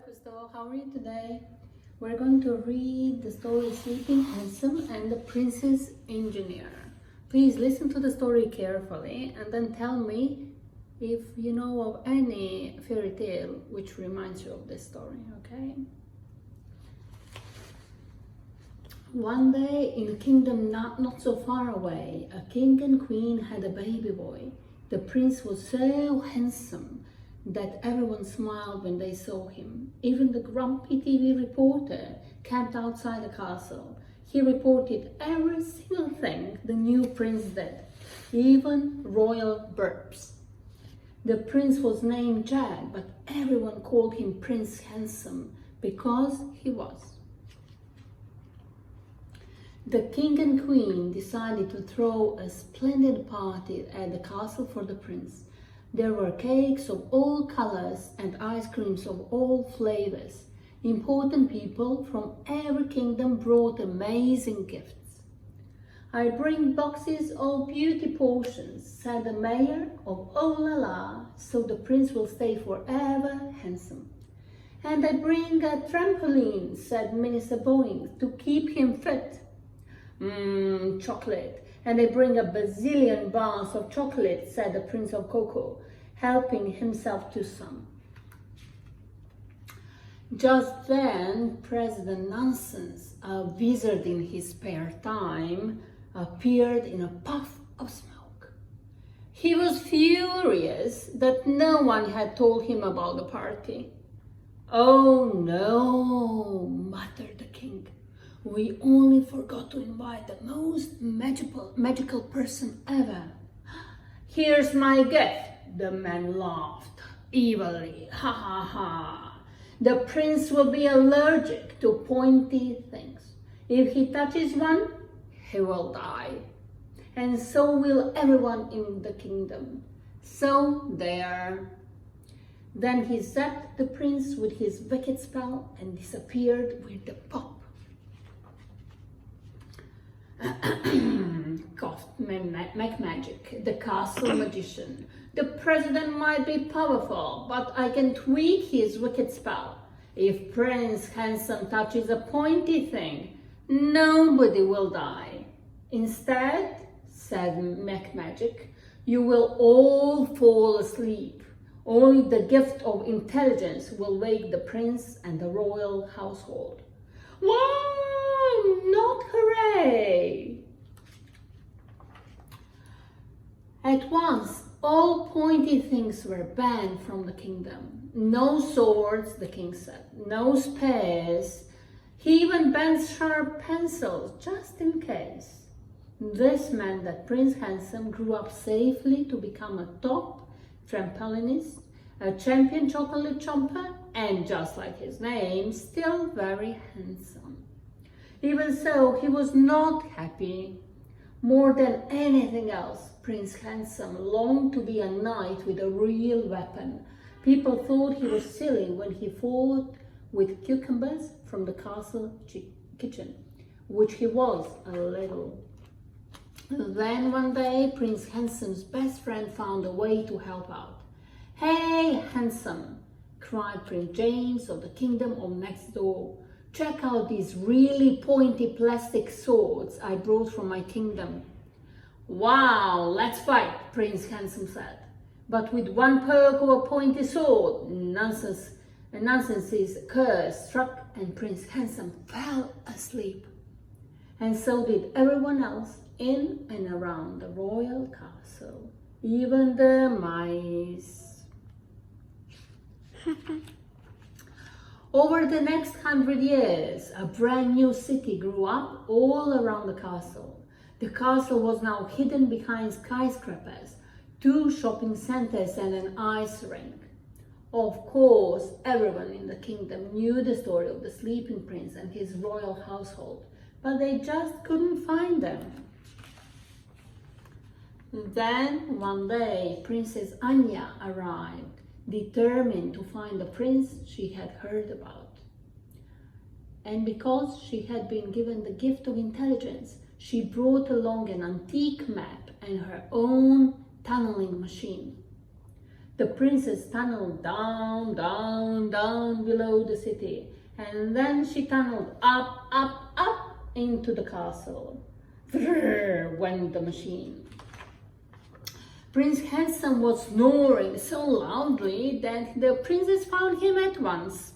Cousteau, how are you today? We're going to read the story Sleeping Handsome and the Princess Engineer. Please listen to the story carefully and then tell me if you know of any fairy tale which reminds you of this story, okay? One day in a kingdom not so far away, a king and queen had a baby boy. The prince was so handsome that everyone smiled when they saw him. Even the grumpy TV reporter camped outside the castle. He reported every single thing the new prince did, even royal burps. The prince was named Jack, but everyone called him Prince Handsome because he was. The king and queen decided to throw a splendid party at the castle for the prince. There were cakes of all colors and ice creams of all flavors. Important people from every kingdom brought amazing gifts. "I bring boxes of beauty potions," said the mayor of Olala, "so the prince will stay forever handsome." "And I bring a trampoline," said Minister Boeing, "to keep him fit." Chocolate. "And I bring a bazillion bars of chocolate," said the Prince of Cocoa, helping himself to some. Just then, President Nonsense, a wizard in his spare time, appeared in a puff of smoke. He was furious that no one had told him about the party. "Oh no," muttered the king. "We only forgot to invite the most magical person ever." "Here's my gift," the man laughed evilly. "Ha ha ha. The prince will be allergic to pointy things. If he touches one, he will die. And so will everyone in the kingdom. So there." Then he zapped the prince with his wicked spell and disappeared with a pop. Coughed Magic, the castle magician. "The president might be powerful, but I can tweak his wicked spell. If Prince Handsome touches a pointy thing, nobody will die. Instead," said Magic, "you will all fall asleep. Only the gift of intelligence will wake the prince and the royal household." "Wow, not hooray!" At once, all pointy things were banned from the kingdom. No swords, the king said, no spears. He even banned sharp pencils, just in case. This meant that Prince Handsome grew up safely to become a top trampolinist, a champion chocolate chomper, and just like his name, still very handsome. Even so, he was not happy. More than anything else, Prince Handsome longed to be a knight with a real weapon. People thought he was silly when he fought with cucumbers from the castle kitchen, which he was a little. Then one day, Prince Handsome's best friend found a way to help out. "Hey, Handsome," cried Prince James of the kingdom of next door. "Check out these really pointy plastic swords I brought from my kingdom." "Wow, let's fight," Prince Handsome said. But with one poke of a pointy sword, Nonsense's curse struck and Prince Handsome fell asleep. And so did everyone else in and around the royal castle, even the mice. Over the next 100 years, a brand new city grew up all around the castle. The castle was now hidden behind skyscrapers, 2 shopping centers and an ice rink. Of course, everyone in the kingdom knew the story of the sleeping prince and his royal household, but they just couldn't find them. Then, one day, Princess Anya arrived, determined to find the prince she had heard about. And because she had been given the gift of intelligence, she brought along an antique map and her own tunneling machine. The princess tunneled down, down, down below the city, and then she tunneled up, up, up into the castle. Brrr, went the machine. Prince Handsome was snoring so loudly that the princess found him at once.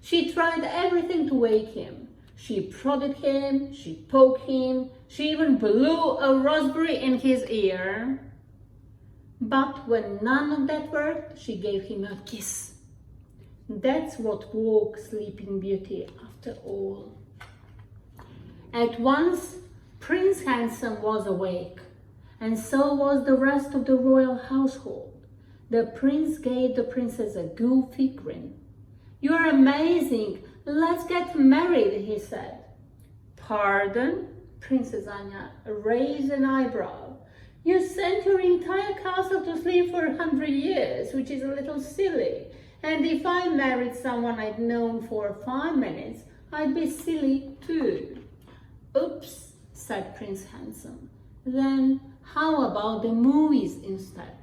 She tried everything to wake him. She prodded him, she poked him, she even blew a raspberry in his ear. But when none of that worked, she gave him a kiss. That's what woke Sleeping Beauty after all. At once, Prince Handsome was awake, and so was the rest of the royal household. The prince gave the princess a goofy grin. "You're amazing! Let's get married," he said. "Pardon?" Princess Anya raised an eyebrow. "You sent your entire castle to sleep for 100 years, which is a little silly. And if I married someone I'd known for 5 minutes, I'd be silly too." "Oops," said Prince Handsome. "Then how about the movies instead?"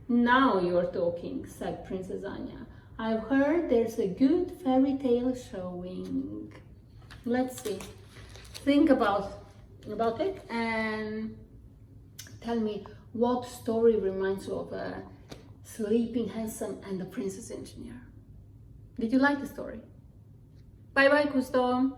"Now you're talking," said Princess Anya. "I've heard there's a good fairy tale showing." Let's see. Think about it and tell me what story reminds you of Sleeping Handsome and the Princess Engineer. Did you like the story? Bye bye, Cousteau.